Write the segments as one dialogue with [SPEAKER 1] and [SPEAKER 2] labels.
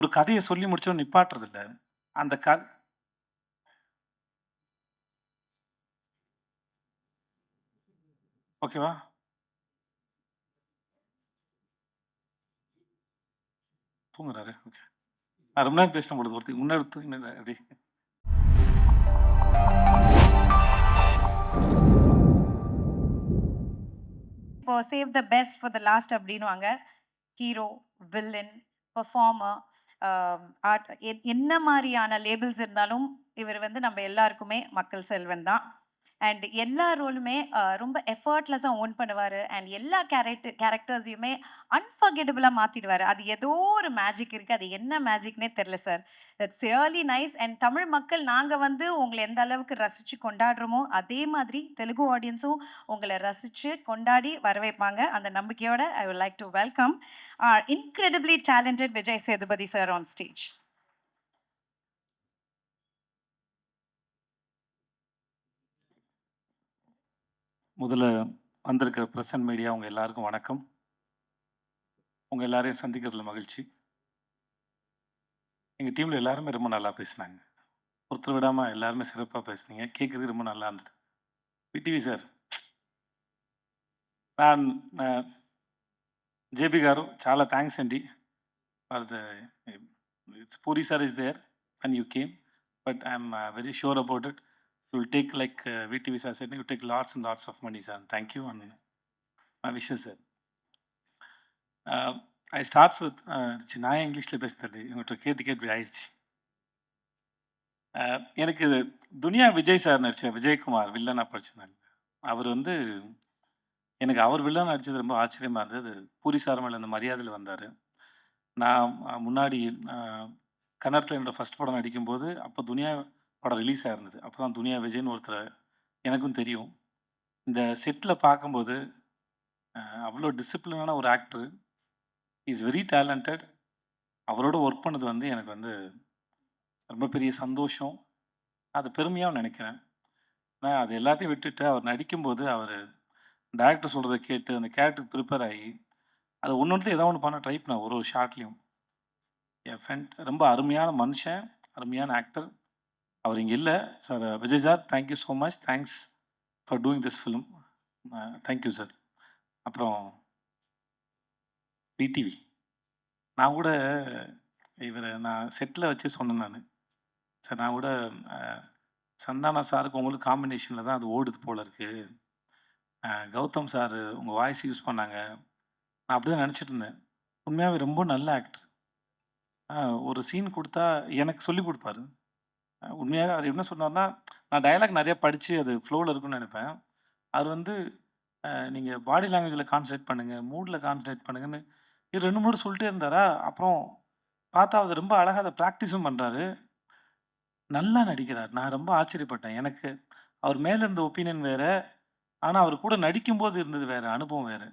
[SPEAKER 1] ஒரு கதைய சொல்லி முடிச்சோனே நிப்பாட்டுறதில்ல. அந்த ஓகேவா? தூங்குறாரு. ஓகே. நான் ரொம்ப நேரம் பேசினேன் பொழுது ஒருத்தர் முன்னாடி தூங்கினாரு அப்படி.
[SPEAKER 2] இப்போ save the best for the last அப்படின்னுவாங்க. ஹீரோ, வில்லன், பெர்ஃபார்மர், ஆர்ட் என்ன மாரியான லேபிள்ஸ் இருந்தாலும், இவர் வந்து நம்ம எல்லாருக்குமே மக்கள் செல்வன் தான். அண்ட் எல்லா ரோலுமே ரொம்ப எஃபர்ட்லெஸ்ஸா ஓன் பண்ணுவாரு. அண்ட் எல்லா கேரக்டர்ஸையுமே அன்ஃபர்கெட்டபிளா மாத்திடுவாரு. அது ஏதோ ஒரு மேஜிக் இருக்கு. அது என்ன மேஜிக்னே தெரியல sir. That's really nice. And Tamil மக்கள் நாங்க வந்து உங்கள எந்த அளவுக்கு ரசிச்சு கொண்டாடுறோமோ, அதே மாதிரி தெலுங்கு ஆடியன்ஸும் உங்கள ரசிச்சு, கொண்டாடி வரவேற்பாங்க. அந்த நம்பிக்கையோட I would like to welcome our incredibly talented Vijay Sethupathi sir on stage.
[SPEAKER 1] முதல்ல வந்திருக்கிற பிரஸ் அண்ட் மீடியா உங்க எல்லாருக்கும் வணக்கம். உங்க எல்லாரையும் சந்திக்கிறதுல மகிழ்ச்சி. எங்க டீம்ல எல்லாருமே ரொம்ப நல்லா பேசினாங்க. ஒருத்தர் விடாம எல்லாருமே சிறப்பா பேசுனீங்க. கேட்கறதுக்கு ரொம்ப நல்லா இருந்தது. VTV sir. நான் జేబీ గారు చాలా థ్యాంక్స్ అండి. For the Puri sir is there and you came. But I'm very sure about it. You will take like విటివి sir said you take lots and lots of money sir. Thank you and my wishes sir. I starts with நான் இங்கிலீஷில் பேசுறது இவங்கள்ட்ட கேட்டு கேட்டு ஆயிடுச்சு. எனக்கு துனியா Vijay sir நடித்த விஜயகுமார் வில்லனாக படிச்சிருந்தாங்க. அவர் வந்து எனக்கு அவர் வில்லன் நடித்தது ரொம்ப ஆச்சரியமாக இருந்தது. பூரி சார் மேலே அந்த மரியாதையில் வந்தார். நான் முன்னாடி கன்னடத்தில் என்னோடய ஃபஸ்ட் படம் நடிக்கும்போது அப்போ துனியா படம் ரிலீஸ் ஆகிருந்தது. அப்போ தான் துனியா விஜய்னு ஒருத்தர் எனக்கும் தெரியும். இந்த செட்டில் பார்க்கும்போது அவ்வளோ டிசிப்ளினான ஒரு ஆக்டர். Is very talented. அவரோட ஒர்க் பண்ணது வந்து எனக்கு வந்து ரொம்ப பெரிய சந்தோஷம். அது பெருமையாகவும் நினைக்கிறேன். நான் அது எல்லாத்தையும் விட்டுட்டு அவர் நடிக்கும்போது அவர் டைரக்டர் சொல்கிறத கேட்டு அந்த கேரக்டருக்கு ப்ரிப்பேர் ஆகி அது ஒன்று ஏதோ ஒன்று பண்ண ட்ரை பண்ணேன் ஒரு ஒரு ஷார்ட்லேயும். என் ஃப்ரெண்ட் ரொம்ப அருமையான மனுஷன், அருமையான ஆக்டர். அவர் இங்கே இல்லை sir. Vijay sir, thank you so much. Thanks for doing this film. Thank you sir. அப்புறம் விடிவி, நான் கூட இவரை நான் செட்டில் வச்சு சொன்னேன். சார் நான் கூட சந்தானா சாருக்கு உங்களுக்கு காம்பினேஷனில் தான் அது ஓடுது போல இருக்குது. கௌதம் சார் உங்கள் வாய்ஸ் யூஸ் பண்ணாங்க. நான் அப்படி தான் நினச்சிட்டு இருந்தேன். உண்மையாகவே ரொம்ப நல்ல ஆக்டர். ஒரு சீன் கொடுத்தா எனக்கு சொல்லிக் கொடுப்பாரு. உண்மையாகவே அவர் என்ன சொன்னார்னா, நான் டயலாக் நிறையா படித்து அது ஃப்ளோவில் இருக்குன்னு நினைப்பேன். அவர் வந்து நீங்கள் பாடி லாங்குவேஜில் கான்சன்ட்ரேட் பண்ணுங்கள், மூடில் கான்சன்ட்ரேட் பண்ணுங்கன்னு இது 2 3 சொல்லிட்டே இருந்தாரா. அப்புறம் பார்த்தா அது ரொம்ப அழகாக அதை ப்ராக்டிஸும் பண்ணுறாரு. நல்லா நடிக்கிறார். நான் ரொம்ப ஆச்சரியப்பட்டேன். எனக்கு அவர் மேல இருந்த ஒப்பீனியன் வேற. ஆனா, அவர் கூட நடிக்கும்போது இருந்தது வேற. அனுபவம் வேற.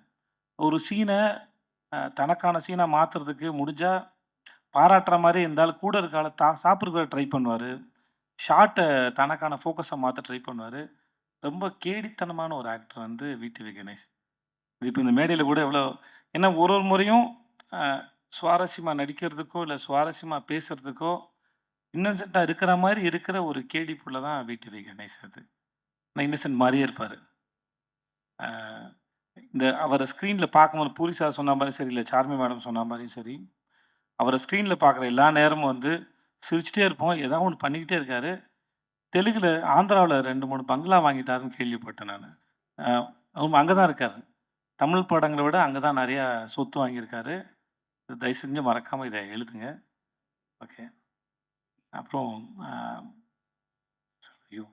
[SPEAKER 1] ஒரு சீன தனக்கான சீனா மாத்துறதுக்கு முடிஞ்சா பாராட்டுற மாரி இந்த ஆள் கூட இருக்க ஆள சாப்பிடுறதுக்கு ட்ரை பண்ணுவாரு. ஷாட்ட தனக்கான ஃபோக்கஸா மாத்த ட்ரை பண்ணுவாரு. ரொம்ப கேடித்தனமான ஒரு ஆக்டர் வந்து விடிவி கணேஷ். இது இப்ப இந்த மேடையில கூட எவ்வளோ ஏன்னா ஒரு ஒரு முறையும் அ சுவாரஸ்யமா நடிக்கிறதுக்கோ, இல்ல சுவாரஸ்யமா பேசுறதுக்கோ இன்னசென்ட்டா இருக்கிற மாரி இருக்கிற ஒரு கேடி புள்ள தான் விடிவி கணேஷ் அது. ஆனா இன்னசென்ட் மாரியே இருப்பாரு. அ இந்த அவர ஸ்க்ரீன்ல பார்க்கும்போது பூரி சார் சொன்ன மாரி சரி, இல்ல சார்மி மேடம் சொன்ன மாரியும் சரி, அவர ஸ்க்ரீன்ல பார்க்குற எல்லா நேரமும் வந்து சிரிச்சுட்டே இருப்போம். ஏதாவது ஒண்ணு பண்ணிக்கிட்டே இருக்காரு. தெலுங்குல ஆந்திராவுல 2, 3 பங்களா வாங்கிட்டாருன்னு கேள்விப்பட்டேன் நானு. அ அவங்க அங்க தான் இருக்காரு. தமிழ் படங்கள விட அங்க தான் நெறையா சொத்து வாங்கியிருக்காரு. தயவு செஞ்சு மறக்காம இத எழுதுங்க. ஓகே. அப்புறம் அ ஐயோ!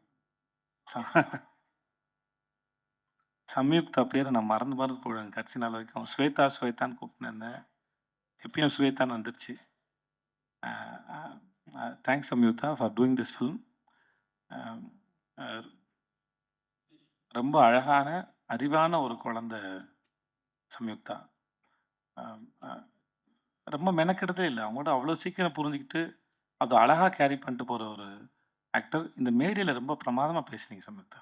[SPEAKER 1] சம்யுக்தா பேர நான் மறந்து மறந்து போயிடுவேன் கடைசி நாள் வரைக்கும். ஸ்வேதா, ஸ்வேதான்னு கூப்பிட்டுன்னு இருந்தேன். எப்பயும் ஸ்வேதான்னு வந்துருச்சு. Thanks Samyuktha for doing this film. ரொம்ப அழகான, அறிவான ஒரு குழந்தை சம்யுக்தா. அ அ ரொம்ப மெனக்கெடுதலே இல்ல. அவங்களோட அவ்வளோ சீக்கிரம் புரிஞ்சுக்கிட்டு, அத அழகா கேரி பண்ணிட்டு போற ஒரு ஆக்டர். இந்த மேடையில ரொம்ப பிரமாதமா பேசுனீங்க சம்யுக்தா.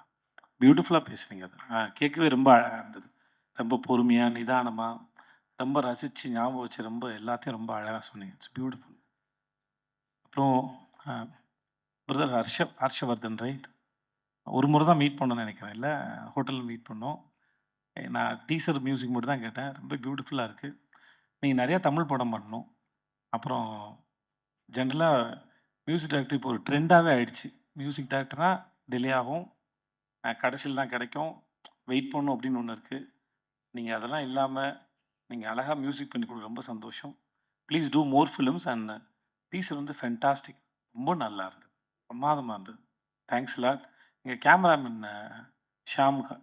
[SPEAKER 1] பியூட்டிஃபுல்லா பேசுனீங்க அது. கேட்கவே ரொம்ப அழகா இருந்தது. ரொம்ப பொறுமையா, நிதானமா, ரொம்ப ரசிச்சு, ஞாபகம் வச்சு ரொம்ப எல்லாத்தையும் ரொம்ப அழகா சொன்னீங்க. It's beautiful. அப்புறம் பிரதர் ஹர்ஷவர்தன் ரைட்? ஒரு முறை தான் மீட் பண்ணோம்னு நினைக்கிறேன். இல்ல ஹோட்டல்ல மீட் பண்ணோம். நான் டீசர் மியூசிக் மட்டும் தான் கேட்டேன். ரொம்ப பியூட்டிஃபுல்லா இருக்கு. நீங்க நெறைய தமிழ் படம் பண்ணணும். அப்புறம் ஜென்ரலா மியூசிக் டைரக்டர் இப்போ ஒரு ட்ரெண்டாவே ஆயிடுச்சு. மியூசிக் டைரக்டர்னா டிலே ஆகும். கடைசில தான் கிடைக்கும். வெயிட் பண்ணணும் அப்படின்னு ஒண்ணு இருக்கு. நீங்க அதெல்லாம் இல்லாம, நீங்க அழகா மியூசிக் பண்ணி குடுக்க ரொம்ப சந்தோஷம். Please do more films and teaser வந்து ஃபேன்டாஸ்டிக். ரொம்ப நல்லா இருந்தது. பிரமாதமா இருந்தது. Thanks a lot. எங்க கேமராமேன் ஷாம் காரு.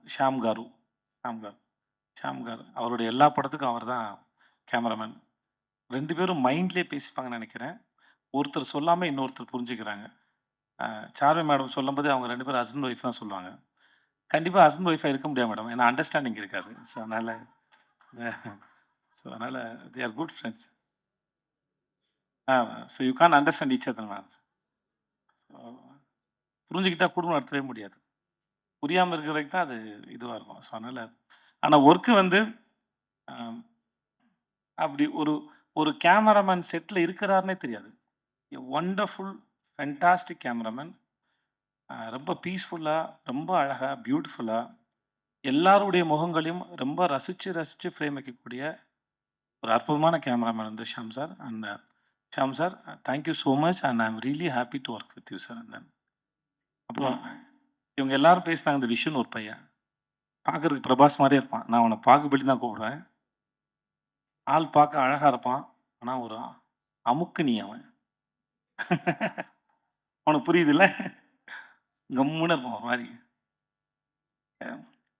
[SPEAKER 1] ஷாம் காரு. ஷாம் காரு. அவருடைய எல்லா படத்துக்கும் அவர் தான் கேமராமேன். 2 பேரும் மைண்ட்லயே பேசிப்பாங்கன்னு நெனைக்கிறேன். ஒருத்தர் சொல்லாம இன்னொருத்தர் புரிஞ்சுக்கிறாங்க. சார்வி மேடம் சொல்லும்போது அவங்க 2 பேரும் ஹஸ்பண்ட் ஒய்ஃப் தான் சொல்லுவாங்க. கண்டிப்பா ஹஸ்பண்ட் ஒய்ஃபா இருக்க முடியாது மேடம். ஏன்னா அண்டர்ஸ்டாண்டிங் இருக்காது. அதனால they are good friends. So you can't understand each other ma'am. புரிஞ்சுக்கிட்டா குடும்பம் நடத்தவே முடியாது. புரியாம இருக்கிற வரைக்கும் தான் அது இதுவா இருக்கும். ஸோ அதனால ஆனா ஒர்க் வந்து அ அப்படி ஒரு ஒரு கேமராமேன் செட்ல இருக்கிறாருன்னே தெரியாது. எ வண்டர்ஃபுல் ஃபேன்டாஸ்டிக் கேமராமேன். ரொம்ப பீஸ்ஃபுல்லா, ரொம்ப அழகா, பியூட்டிஃபுல்லா எல்லாருடைய முகங்களையும் ரொம்ப ரசிச்சு, ரசிச்சு ஃப்ரேம் வைக்கக்கூடிய ஒரு அற்புதமான கேமராமேன் வந்து Sham sir. And Sham sir, thank you so much and I am really happy to work with you sir. And then அப்புறம் இவங்க எல்லாரும் பேசினாங்க. இந்த விஷுன்னு ஒரு பையன். பார்க்கறதுக்கு பிரபாஸ் மாரியே இருப்பான். நான் அவன பாகுபலி தான் கூப்பிடுவேன். ஆள் பார்க்க அழகா இருப்பான். ஆனா ஒரு அமுக்குனி அவன். உனக்கு புரியுதுல்ல? கம்முன்னு இருப்பான் ஒரு மாரி.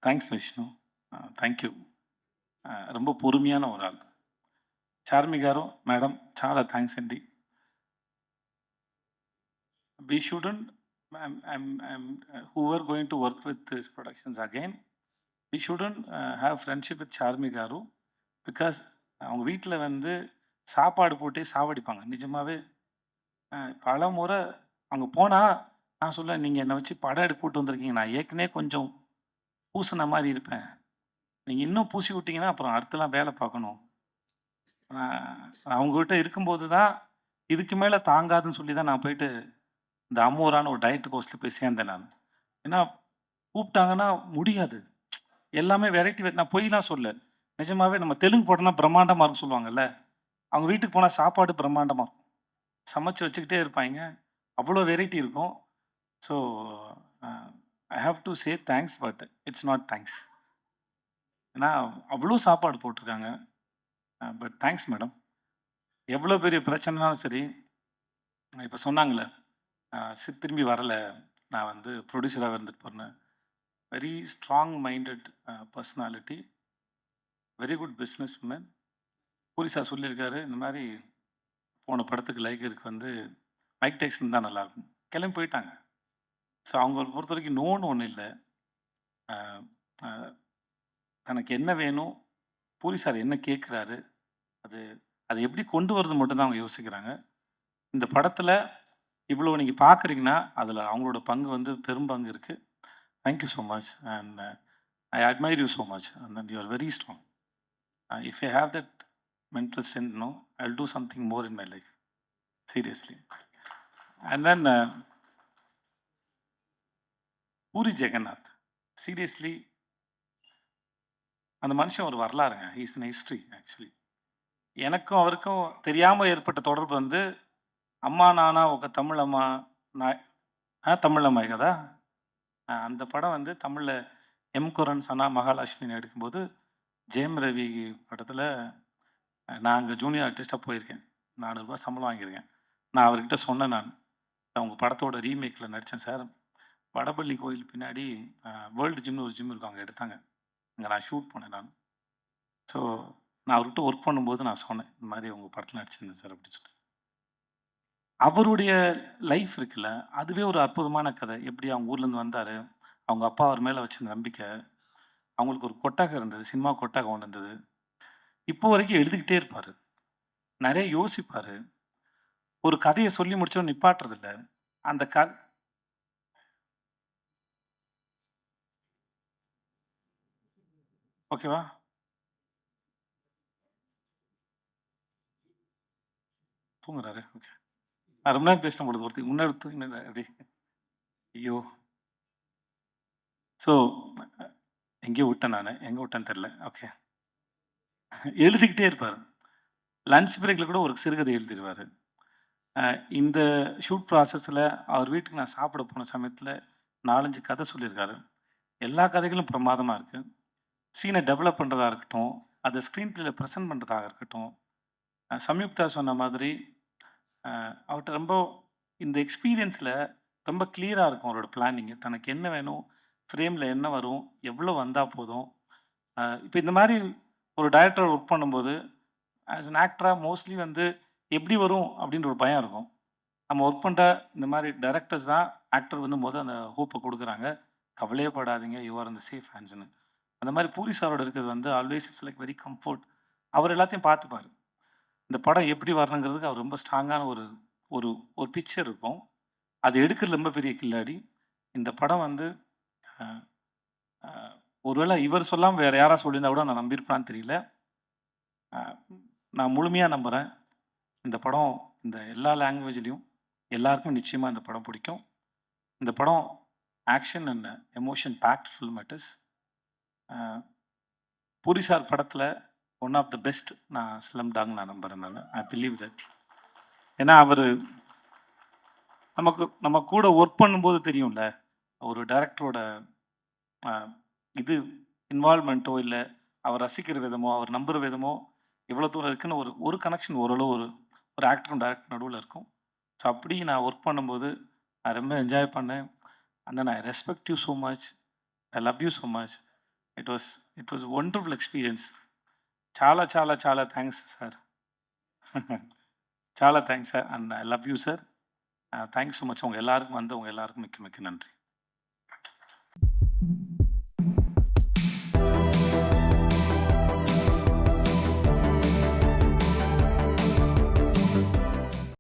[SPEAKER 1] தேங்க்ஸ் விஷ்ணு. Thank you. ரொம்ப பொறுமையான ஒரு ஆள். చార్మి గారు, మేడం చాలా థ్యాంక్స్ అండి. We shouldn't, whoever going to work with these productions again, we shouldn't have friendship with Charmi garu. Because அவங்க வீட்ல வந்து சாப்பாடு போட்டே சாவடிப்பாங்க. நிஜமாவே பலமுறை அங்க போனா நான் சொல்லுவேன், "நீங்க என்ன வச்சு படம் எடுக்க கூட்டு வந்திருக்கீங்க. நான் ஏற்கனவே கொஞ்சம் பூசுன மாரி இருப்பேன். நீங்க இன்னும் பூசி விட்டீங்கன்னா, அப்புறம் அடுத்தலாம் வேலை பார்க்கணும்." அவங்ககிட்ட இருக்கும்போது தான், இதுக்கு மேல தாங்காதுன்னு சொல்லி தான் நான் போயிட்டு, இந்த அமோரான்னு ஒரு டயட் கோர்ஸ்ல போய் சேர்ந்தேன் நானு. ஏன்னா, கூப்பிட்டாங்கன்னா முடியாது. எல்லாமே வெரைட்டி நான் பொய்லாம் சொல்லல. நிஜமாவே நம்ம தெலுங்கு படம்னா பிரம்மாண்டமா இருக்கும்னு சொல்லுவாங்கல்ல. அவங்க வீட்டுக்கு போனா சாப்பாடு பிரம்மாண்டமா இருக்கும். சமைச்சு வச்சுக்கிட்டே இருப்பாய்ங்க. அவ்வளோ வெரைட்டி இருக்கும். So, uh I have to say thanks but it's not thanks. ஏன்னா, அவ்வளோ சாப்பாடு போட்டுருக்காங்க. But thanks madam. எவ்வளோ பெரிய பிரச்சனைனாலும் சரி, இப்ப சொன்னாங்கல்ல, திரும்பி வரல. நான் வந்து ப்ரொடியூசராவே இருந்துட்டு போறேன்னு. Very strong minded personality. Very good business woman. Puri sir சொல்லியிருக்காரு, இந்த மாரி போன படத்துக்கு லைகருக்கு வந்து மைக் டைசன் தான் நல்லாயிருக்கும். கிளம்பி போயிட்டாங்க. ஸோ அவங்கள பொறுத்தவரைக்கும் நோன்னு ஒண்ணு இல்ல. அ அ தனக்கு என்ன வேணும்? பூரி சார் என்ன கேட்குறாரு? அது அத எப்படி கொண்டு வரது மட்டும் தான் அவங்க யோசிக்கிறாங்க. இந்த படத்துல இவ்வளோ நீங்க பார்க்குறீங்கன்னா, அதுல அவங்களோட பங்கு வந்து பெரும்பங்கு இருக்கு. Thank you so much and I admire you so much and then you are very strong. If I have that mental strength, no, I'll do something more in my life. Seriously. And then Puri Jagannath. Seriously, அந்த மனுஷன் ஒரு வரலாறுங்க. He is in history actually. எனக்கும் அவருக்கும் தெரியாம ஏற்பட்ட தொடர்பு வந்து, அம்மா நானா ఒక తమిళమ్మా நாய் தமிழம்மாய் కదా! அந்த படம் வந்து தமிழ்ல எம். குரன், சனா மகாலட்சுமி எடுக்கும்போது, ஜெயம் ரவி படத்துல நான் அங்க ஜூனியர் ஆர்டிஸ்ட்டா போயிருக்கேன். ரூ. 400 சம்பளம் வாங்கியிருக்கேன். நான் அவர்கிட்ட சொன்னேன் நானு. உங்க படத்தோட ரீமேக்ல நடிச்சேன் சார். வடபள்ளி கோயில் பின்னாடி வேர்ல்டு ஜிம்னு ஒரு ஜிம் இருக்கும். அங்க எடுத்தாங்க. அங்க நான் ஷூட் பண்ணேன் நானு. ஸோ நான் அவர்கிட்ட ஒர்க் பண்ணும்போது நான் சொன்னேன். இந்த மாரி உங்க படத்துல நடிச்சிருந்தேன் சார் அப்படின்னு சொல்லிட்டு. அவருடைய லைஃப் இருக்குல்ல, அதுவே ஒரு அற்புதமான கதை. எப்படி அவங்க ஊர்லேருந்து வந்தாரு. அவங்க அப்பா அவர் மேல வச்சிருந்த நம்பிக்கை. அவங்களுக்கு ஒரு கொட்டகை இருந்தது. சினிமா கொட்டகை ஒண்ணு இருந்தது. இப்போ வரைக்கும் எழுதிக்கிட்டே இருப்பாரு. நெறைய யோசிப்பாரு. ஒரு கதைய சொல்லி முடிச்சோனே நிப்பாட்டுறதில்ல. அந்த ஓகேவா? தூங்குறாரு. ஓகே. நான் ரொம்ப நேரம் பேசின பொழுது ஒருத்தர் முன்னாடி தூங்கினேன் அப்படி. ஐயோ! ஸோ எங்கேயோ விட்டேன் நானு. எங்க விட்டேன்னு தெரியல. ஓகே. எழுதிக்கிட்டே இருப்பாரு. லஞ்ச் பிரேக்ல கூட ஒரு சிறுகதை எழுதிருவாரு. இந்த ஷூட் ப்ராசஸில அவர் வீட்டுக்கு நான் சாப்பிட போன சமயத்தில 4, 5 கதை சொல்லியிருக்காரு. எல்லா கதைகளும் பிரமாதமா இருக்கு. சீன டெவலப் பண்றதா இருக்கட்டும், அத ஸ்க்ரீன் ப்ளேல பிரசன்ட் பண்றதாக இருக்கட்டும், சம்யுக்தா சொன்ன மாதிரி அவர்ட்ட ரொம்ப இந்த எக்ஸ்பீரியன்ஸில ரொம்ப கிளியரா இருக்கும் அவரோட பிளானிங்கு. தனக்கு என்ன வேணும், ஃப்ரேம்ல என்ன வரும், எவ்வளோ வந்தா போதும். இப்ப இந்த மாரி ஒரு டைரக்டர் ஒர்க் பண்ணும்போது, ஆஸ் அன் ஆக்டரா மோஸ்ட்லி வந்து எப்படி வரும் அப்படின்ற ஒரு பயம் இருக்கும். நம்ம ஒர்க் பண்ற இந்த மாரி டைரக்டர்ஸ் தான் ஆக்டர் வந்து அந்த ஹோப்ப குடுக்குறாங்க. கவலையே படாதீங்க. You are in the safe ஹேண்ட்ஸ்ன்னு. அந்த மாரி பூரி சாரோட இருக்கிறது வந்து always it's like very comfort. அவர் எல்லாத்தையும் பார்த்துப்பாரு. இந்த படம் எப்படி வரணுங்கிறதுக்கு அவர் ரொம்ப ஸ்ட்ராங்கான ஒரு ஒரு ஒரு பிக்சர் இருக்கும். அது எடுக்கிறது ரொம்ப பெரிய கில்லாடி. இந்த படம் வந்து அ அ ஒருவேள இவர் சொல்லாம வேற யாராவது சொல்லியிருந்தா கூட நான் நம்பியிருப்பேனான்னு தெரியல. அ நான் முழுமையா நம்புறேன். இந்த படம் இந்த எல்லா லாங்குவேஜ்லயும் எல்லாருக்கும் நிச்சயமா இந்த படம் பிடிக்கும். இந்த படம் action and emotion packed film it is. Uh Puri sir படத்துல ஒன் ஆஃப் த பெஸ்ட் நான் ஸ்லம் டாக்ன்னு நான் நம்புறேன் நானு. I believe that. ஏன்னா அவரு நம்ம கூட ஒர்க் பண்ணும்போது தெரியும்ல. ஒரு டைரக்டரோட அ இது இன்வால்வ்மென்ட்டோ, இல்ல அவர் ரசிக்கிற விதமோ, அவர் நம்புற விதமோ எவ்வளோ தூரம் இருக்குன்னு ஒரு ஒரு கனெக்ஷன் ஓரளவு ஒரு ஒரு ஆக்டரும், டைரக்டரும் நடுவுல இருக்கும். ஸோ அப்படி நான் ஒர்க் பண்ணும்போது நான் ரொம்ப என்ஜாய் பண்ணேன். And then I respect you so much. I love you so much. It was it was wonderful experience. చాలా చాలా చాలా థాంక్స్ సార్. చాలా thanks sir. And I love you sir. Thank you so much. உங்க எல்லாருக்கும் மிக்க மிக்க நன்றி.